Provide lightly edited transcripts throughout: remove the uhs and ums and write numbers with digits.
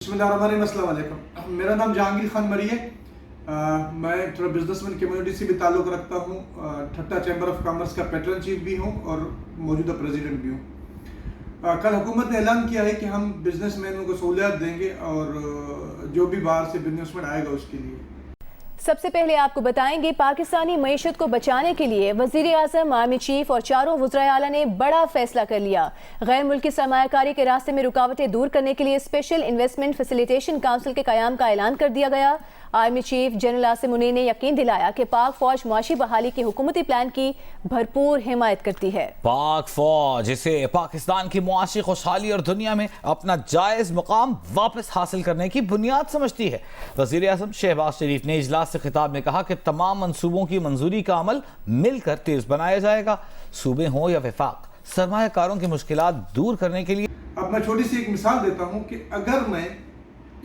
बिस्मिल्लाहिर्रहमानिर्रहीम। मेरा नाम जहांगीर खान मरी है। मैं थोड़ा बिजनेसमैन कम्युनिटी से भी ताल्लुक़ रखता हूँ। ठट्टा चैम्बर ऑफ कॉमर्स का पैट्रन चीफ भी हूँ और मौजूदा प्रेसिडेंट भी हूँ। कल हुकूमत ने ऐलान किया है कि हम बिजनेसमैनों को सहूलियत देंगे और जो भी बाहर से बिजनेसमैन आएगा उसके लिए। सबसे पहले आपको बताएंगे, पाकिस्तानी मईशत को बचाने के लिए वजीर आजम, आर्मी चीफ और चारों वज़राए आला ने बड़ा फैसला कर लिया। गैर मुल्की सरमायाकारी के रास्ते में रुकावटें दूर करने के लिए स्पेशल इन्वेस्टमेंट फैसिलिटेशन काउंसिल के क़याम का ऐलान कर दिया गया। Army chief general Asim Munir ने यकीन दिलाया कि पाक फौज मुआशी बहाली के हुकूमती प्लान की भरपूर हिमायत करती है। पाक फौज इसे पाकिस्तान की मुआशी खुशहाली और दुनिया में अपना जायज़ मुकाम वापस हासिल करने की बुनियाद समझती है। वज़ीर आज़म शहबाज शरीफ ने इजलास से खिताब में कहा कि तमाम मंसूबों की मंजूरी का अमल मिलकर तेज बनाया जाएगा। सूबे हों या वफाक, सरमायाकारों की मुश्किलात दूर करने के लिए। अब मैं छोटी सी एक मिसाल देता हूँ कि अगर मैं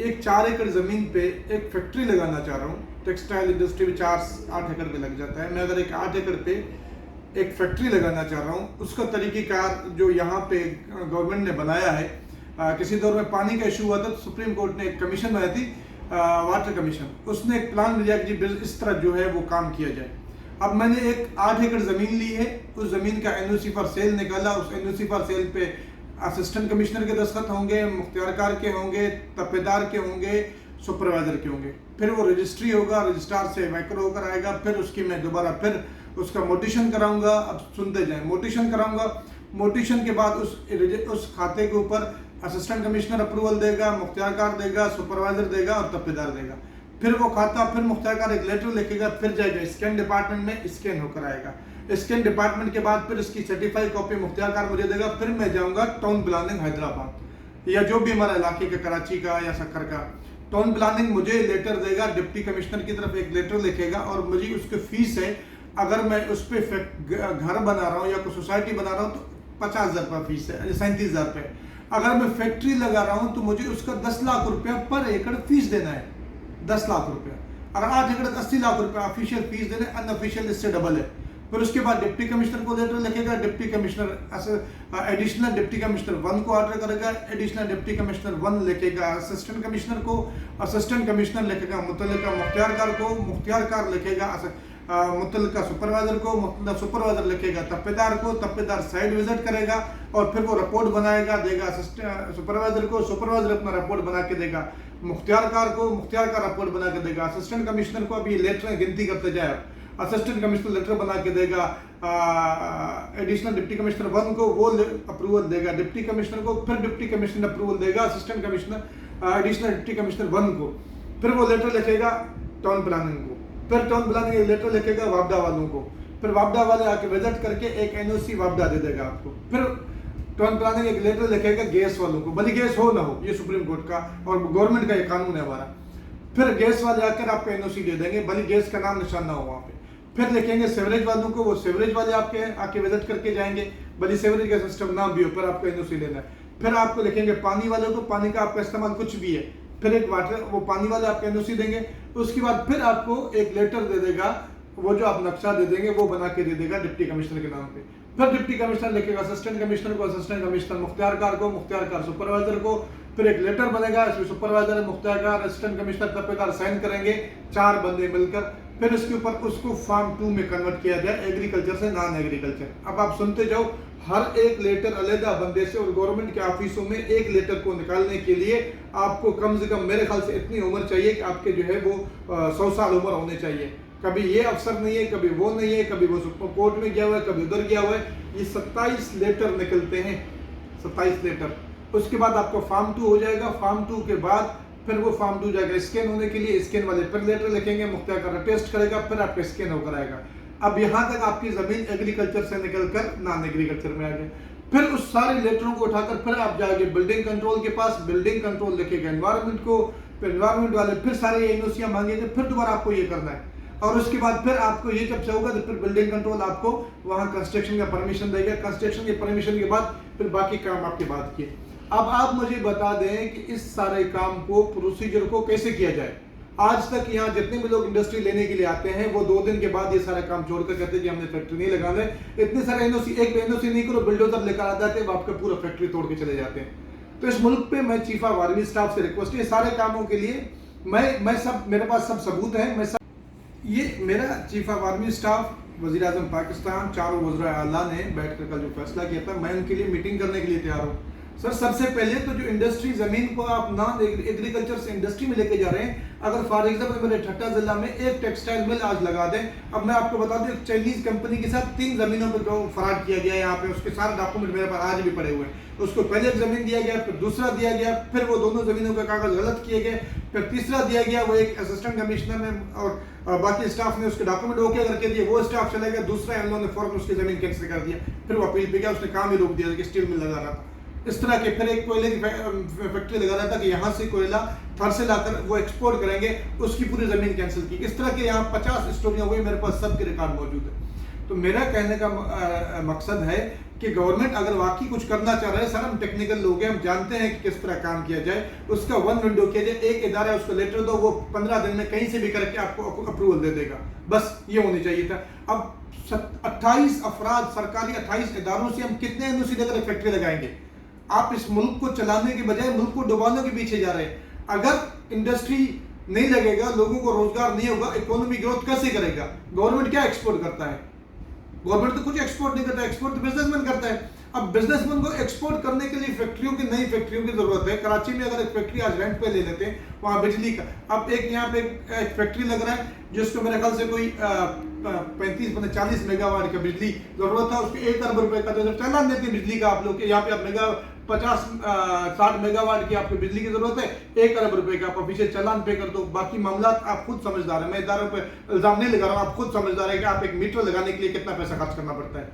एक 4 एकड़ ज़मीन पे एक फैक्ट्री लगाना चाह रहा हूँ, टेक्सटाइल इंडस्ट्री में 4-8 एकड़ पे लग जाता है। मैं अगर एक 8 एकड़ पे एक फैक्ट्री लगाना चाह रहा हूँ, उसका तरीक़ेकार जो यहाँ पे गवर्नमेंट ने बनाया है, किसी दौर में पानी का इशू हुआ था तो सुप्रीम कोर्ट ने एक कमीशन बनाई थी, वाटर कमीशन। उसने एक प्लान दिया कि इस तरह जो है वो काम किया जाए। अब मैंने एक 8 एकड़ ज़मीन ली है, उस ज़मीन का NOC फॉर सेल निकाला। उस NOC फॉर सेल पे असिस्टेंट कमिश्नर के दस्तखत होंगे, मुख्तियारकार के होंगे, तपेदार के होंगे, सुपरवाइजर के होंगे। फिर वो रजिस्ट्री होगा, रजिस्ट्रार से मैक्रो होकर आएगा। फिर उसकी मैं दोबारा फिर उसका मोटिशन कराऊंगा। अब सुनते जाएं, मोटिशन कराऊंगा। मोटिशन के बाद उस खाते के ऊपर असिस्टेंट कमिश्नर अप्रूवल देगा, मुख्तियारकार देगा, सुपरवाइजर देगा और तपेदार देगा। फिर वो खाता, फिर मुख्तियारकार एक लेटर लिखेगा, फिर जाएगा स्कैन डिपार्टमेंट में, स्कैन होकर आएगा। स्कैन डिपार्टमेंट के बाद फिर इसकी सर्टिफाइड कॉपी मुख्तियारकार मुझे देगा। फिर मैं जाऊंगा टाउन प्लानिंग हैदराबाद या जो भी हमारा इलाके का, कराची का या सक्कर का। टाउन प्लानिंग मुझे लेटर देगा, डिप्टी कमिश्नर की तरफ एक लेटर लिखेगा और मुझे उसकी फीस है। अगर मैं उस पर घर बना रहा हूँ या कोई सोसाइटी बना रहा हूँ तो 50,000 रुपये फीस है, 37,000 रुपये। अगर मैं फैक्ट्री लगा रहा हूँ तो मुझे उसका 10 लाख रुपया पर एकड़ फीस देना है, 10 लाख रुपया। अगर 8 एकड़ 80 लाख रुपया ऑफिशियल फीस देना है, अनऑफिशियल इससे डबल है। फिर उसके बाद डिप्टी कमिश्नर को लेटर लिखेगा, deputy commissioner additional deputy commissioner 1 को ऑर्डर करेगा, एडिशनल डिप्टी कमिश्नर 1 लिखेगा असिस्टेंट कमिश्नर को, असिस्टेंट कमिश्नर लिखेगा मुतल्लिका मुख्तियारकार को, मुख्तियारकार लिखेगा मुतल्लिका सुपरवाइजर को, मुतल्लिका सुपरवाइजर लिखेगा तपेदार को, तपेदार साइट विजिट करेगा और फिर वो रिपोर्ट बनाएगा, देगा असिस्टेंट सुपरवाइजर को, सुपरवाइजर अपना रिपोर्ट बना के देगा मुख्तियारकार को, मुख्तियारकार रिपोर्ट बना के देगा असिस्टेंट कमिश्नर को। अभी लेटर गिनती करते जाए, असिस्टेंट कमिश्नर लेटर बना के देगा एडिशनल डिप्टी कमिश्नर 1 को, वो अप्रूवल देगा डिप्टी कमिश्नर को, फिर डिप्टी कमिश्नर अप्रूवल देगा assistant commissioner additional deputy commissioner 1 को। फिर वो लेटर लिखेगा टाउन प्लानिंग को, फिर टाउन प्लानिंग लेटर लिखेगा वापडा वालों को, फिर वापडा वाले आके विजिट करके एक NOC वापडा दे देगा आपको। फिर टाउन प्लानिंग एक लेटर लिखेगा गैस वालों को, भले गैस हो ना हो, ये सुप्रीम कोर्ट का और गवर्नमेंट का ये कानून है हमारा। फिर गैस वाले आकर आपको NOC दे देंगे, भले गैस का नाम निशान ना हो वहाँ पे। फिर लिखेंगे सेवरेज वालों को, वो सेवरेज वाले आपके आके विजिट करके जाएंगे, भले सेवरेज का सिस्टम ना भी हो, पर आपको NOC लेना है। फिर आपको लिखेंगे पानी वालों को, पानी का आपका इस्तेमाल कुछ भी है, फिर एक वाटर वो पानी वाले आपको NOC देंगे। उसके बाद फिर आपको एक लेटर दे देगा, वो जो आप नक्शा दे देंगे वो बना के दे देगा डिप्टी कमिश्नर के नाम पे। फिर डिप्टी कमिश्नर लिखेगा असिस्टेंट कमिश्नर को, असिस्टेंट कमिश्नर मुख्तियारकार को, मुख्तियारकार सुपरवाइजर को। फिर एक लेटर बनेगा, इसमें सुपरवाइजर, मुख्तियारकार, असिस्टेंट कमिश्नर, तपेदार साइन करेंगे, 4 बंदे मिलकर। फिर इसके ऊपर उसको फार्म 2 में कन्वर्ट किया जाए, एग्रीकल्चर से नॉन एग्रीकल्चर। अब आप सुनते जाओ, हर एक लेटर अलग बंदे से, और गवर्नमेंट के ऑफिसों में एक लेटर को निकालने के लिए आपको कम से कम मेरे ख्याल से इतनी उम्र चाहिए कि आपके जो है वो 100 साल उम्र होने चाहिए। कभी ये अफसर नहीं है, कभी वो नहीं है, कभी वो सुप्रीम कोर्ट में गया हुआ है, कभी उधर गया हुआ है। ये 27 लेटर निकलते हैं, 27 लेटर। उसके बाद आपको फार्म 2 हो जाएगा। फार्म 2 के बाद फिर वो फार्म 2 जाएगा स्कैन होने के लिए, स्कैन वाले फिर लेटर लिखेंगे, मुख्तियारकार टेस्ट करेगा, फिर आपका स्कैन होकर आएगा। अब यहाँ तक आपकी जमीन एग्रीकल्चर से निकलकर नॉन एग्रीकल्चर में आ गई। फिर उस सारे लेटरों को उठाकर फिर आप जाएंगे बिल्डिंग कंट्रोल के पास, बिल्डिंग कंट्रोल लिखेगा एनवायरनमेंट को, फिर एनवायरनमेंट वाले फिर सारे NOC मांगेंगे, फिर दोबारा आपको ये करना है। और उसके बाद फिर आपको ये जब होगा तो फिर बिल्डिंग कंट्रोल आपको वहाँ कंस्ट्रक्शन का परमिशन देगा। कंस्ट्रक्शन के परमिशन के बाद फिर बाकी काम आपके बाद किए। अब आप मुझे बता दें कि इस सारे काम को, प्रोसीजर को कैसे किया जाए। आज तक यहाँ जितने भी लोग इंडस्ट्री लेने के लिए आते हैं वो 2 दिन के बाद ये सारा काम छोड़कर कहते हैं कि हमने फैक्ट्री नहीं लगाना है। इतने सारे NOC, एक NOC नहीं करो, बिल्डोजर लेकर आ जाते हैं, आपका पूरा फैक्ट्री तोड़ के चले जाते हैं। तो इस मुल्क पे मैं चीफ ऑफ आर्मी स्टाफ से रिक्वेस्ट है, सारे कामों के लिए मैं सब, मेरे पास सब सबूत है, मैं सब, ये मेरा चीफ ऑफ आर्मी स्टाफ, वज़ीर आज़म पाकिस्तान, चारों वज़रा आला ने बैठकर कल जो फैसला किया था, मैं उनके लिए मीटिंग करने के लिए तैयार हूँ। सर, सबसे पहले तो जो इंडस्ट्री ज़मीन को आप नॉन एग्रीकल्चर से इंडस्ट्री में लेके जा रहे हैं, अगर फॉर एग्जाम्पल मेरे ठट्टा जिला में एक टेक्सटाइल मिल आज लगा दें, अब मैं आपको बता दूं एक चाइनीज कंपनी के साथ 3 जमीनों पर जो फराड किया गया है यहाँ पे, उसके सारे डॉक्यूमेंट मेरे पास आज भी पड़े हुए हैं। उसको पहले एक जमीन दिया गया, फिर दूसरा दिया गया, फिर वो दोनों जमीनों के कागज गलत किए गए, फिर तीसरा दिया गया, वो एक असिस्टेंट कमिश्नर ने और बाकी स्टाफ ने उसके डॉक्यूमेंट ओके करके दिए, वो स्टाफ चला गया, दूसरा एमएलए ने फौरन उसकी जमीन कैंसिल कर दिया, फिर वो अपील पे गया, उसने काम ही रोक दिया कि स्टील मिल लगा रहा था। इस तरह के फिर एक कोयले की फैक्ट्री लगा रहा था कि यहाँ से कोयला थर से लाकर वो एक्सपोर्ट करेंगे, उसकी पूरी जमीन कैंसिल की। इस तरह के यहाँ 50 स्टोरियाँ हुई, मेरे पास सबके रिकॉर्ड मौजूद है। तो मेरा कहने का मकसद है कि गवर्नमेंट अगर वाकई कुछ करना चाह रहा है, सर हम टेक्निकल लोग हैं, हम जानते हैं कि किस तरह काम किया जाए, उसका वन विंडो किया जाए, एक इदारा है उसको लेटर दो, वो 15 दिन में कहीं से भी करके आपको अप्रूवल दे देगा, बस ये होनी चाहिए था। अब 28 अफराद सरकारी 28 इदारों से हम कितने एनओसी लेकर फैक्ट्री लगाएंगे? आप इस मुल्क को चलाने के बजाय मुल्क को डुबाने के पीछे जा रहे हैं। अगर इंडस्ट्री नहीं लगेगा, लोगों को रोजगार नहीं होगा, इकोनॉमी ग्रोथ कैसे करेगा? गवर्नमेंट क्या एक्सपोर्ट करता है? गवर्नमेंट तो कुछ एक्सपोर्ट नहीं करता, एक्सपोर्ट तो बिजनेसमैन करता है। अब बिजनेसमैन को एक्सपोर्ट करने के लिए फैक्ट्रियों की, नई फैक्ट्रियों की जरूरत है। कराची में अगर एक फैक्ट्री आज रेंट पे ले लेते हैं, वहाँ बिजली का, अब एक यहाँ पे एक फैक्ट्री लग रहा है जिसको मेरे ख्याल से कोई 35-40 मेगावाट का बिजली जरूरत है, उसको 1 अरब रुपए का तो चालान देते हैं बिजली का आप लोग के। यहाँ पे आप 50-60 मेगावाट की आपको बिजली की जरूरत है, 1 अरब रुपए का आप ऑफिशियल चालान पे कर दो। बाकी मामला आप खुद समझदार है, मैं इदारों पे इल्जाम नहीं लगा रहा हूँ, आप खुद समझदार है कि आप एक मीटर लगाने के लिए कितना पैसा खर्च करना पड़ता है।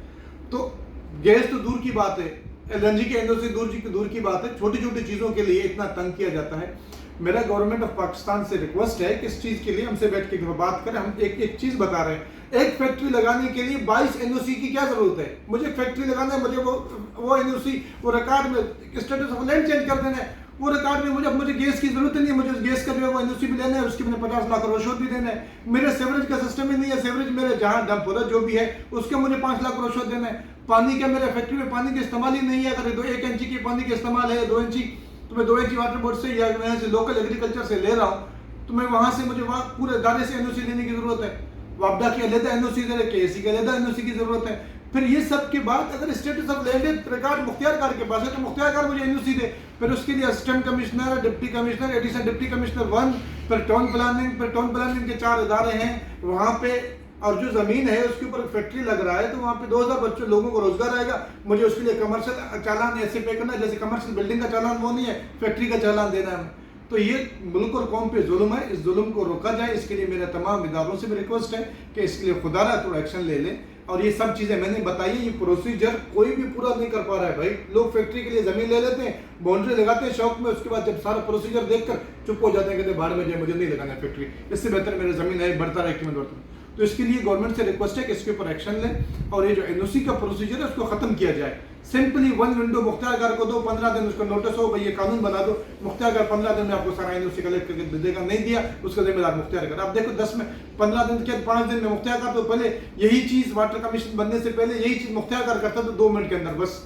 तो गैस तो दूर की बात है, एलएनजी के एनओसी दूर की बात है, छोटी छोटी चीजों के लिए इतना तंग किया जाता है। मेरा गवर्नमेंट ऑफ पाकिस्तान से रिक्वेस्ट है कि इस चीज के लिए हमसे बैठ के बात करें। हम एक चीज बता रहे हैं, एक फैक्ट्री लगाने के लिए 22 एनओसी की क्या जरूरत है? मुझे फैक्ट्री लगाना है, मुझे वो एनओसी, वो रिकॉर्ड में स्टेटस ऑफ लैंड चेंज कर देना है, वो रिकॉर्ड में मुझे गैस की जरूरत नहीं है, मुझे उस गैस का जो है वो एनओसी भी लेना है, उसकी मैंने 50 लाख रुपये भी देना है। मेरे सेवरेज का सिस्टम ही नहीं है, सेवरेज मेरे जहाँ डंप हो रहा है जो भी है उसके मुझे 5 लाख रुपये देना है। पानी का मेरे फैक्ट्री में पानी का इस्तेमाल ही नहीं है, अगर 1 इंची की पानी का इस्तेमाल है, 2 इंची, तो मैं 2 इंची वाटर बोर्ड से या मैं से लोकल एग्रीकल्चर से ले रहा हूँ, तो मैं वहां से मुझे वहाँ पूरे दायरे से एनओसी लेने की जरूरत है। वापडा की अलहदा एनओसी दे रहे, केएससी की अलहदा एनओसी की जरूरत है। फिर ये सब के बाद अगर status of land record Mukhtiar के पास है तो मुख्तियार मुझे एनओसी दे, फिर उसके लिए assistant commissioner, deputy commissioner, additional deputy commissioner 1, फिर टाउन प्लानिंग के 4 इदारे हैं वहां पे, और जो जमीन है उसके ऊपर फैक्ट्री लग रहा है तो वहाँ पे 2000 लोगों को रोजगार आएगा। मुझे उसके लिए कमर्शियल चालान ऐसे पे करना है जैसे कमर्शियल बिल्डिंग का चालान वो नहीं है, फैक्ट्री का चालान देना है। तो ये मुल्क और कौम पे जुल्म है, इस जुल्म को रोका जाए, इसके लिए मेरा तमाम इदारों से भी रिक्वेस्ट है कि इसके लिए खुदारा थोड़ा एक्शन ले लें। और ये सब चीजें मैंने बताई है, ये प्रोसीजर कोई भी पूरा नहीं कर पा रहा है भाई। लोग फैक्ट्री के लिए जमीन ले लेते हैं, बाउंड्री लगाते हैं शौक में, उसके बाद जब सारा प्रोसीजर देखकर चुप हो जाते हैं, कहते बाहर में जाए, मुझे नहीं लगाना फैक्ट्री, इससे बेहतर मेरी जमीन है, बढ़ता रहे कीमत बढ़ता। तो इसके लिए गवर्नमेंट से रिक्वेस्ट है कि इसके ऊपर एक्शन लें और ये जो एनओसी का प्रोसीजर है उसको खत्म किया जाए। सिंपली 1 विंडो मुख्तियारकार को दो, 15 दिन उसको नोटिस हो, भाई ये कानून बना दो, मुख्तियारकार 15 दिन में आपको सारा एनओसी कलेक्ट करके दे देगा, नहीं दिया उसका जिम्मेदार मुख्तियारकार। अब देखो 15 दिन के 5 दिन में मुख्तियारकार, तो पहले यही चीज वाटर कमीशन बनने से पहले यही चीज मुख्तियारकार करता तो 2 मिनट के अंदर बस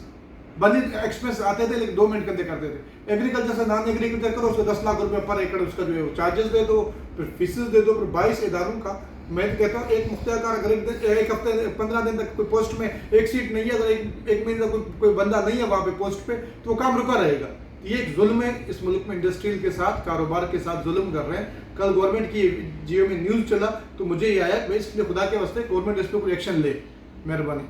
बनी एक्सप्रेस आते थे, लेकिन 2 मिनट के अंदर करते थे। एग्रीकल्चर से नॉन एग्रीकल्चर करो, उसको 10 लाख रुपए पर एकड़ उसका जो है चार्जेस दे दो, फिर फीसेस दे दो, फिर 22 इदारों का। मैं कहता हूँ एक मुख्तियारकार अगर एक हफ्ते 15 दिन तक कोई पोस्ट में एक सीट नहीं है, अगर एक महीने तक कोई बंदा नहीं है वहां पे पोस्ट पे, तो वो काम रुका रहेगा। ये एक जुल्म है, इस मुल्क में इंडस्ट्रियल के साथ, कारोबार के साथ जुल्म कर रहे हैं। कल गवर्नमेंट की जियो में न्यूज चला तो मुझे ये आया, भाई इसलिए खुदा के वास्ते गवर्नमेंट इस पर कोई एक्शन ले, मेहरबानी।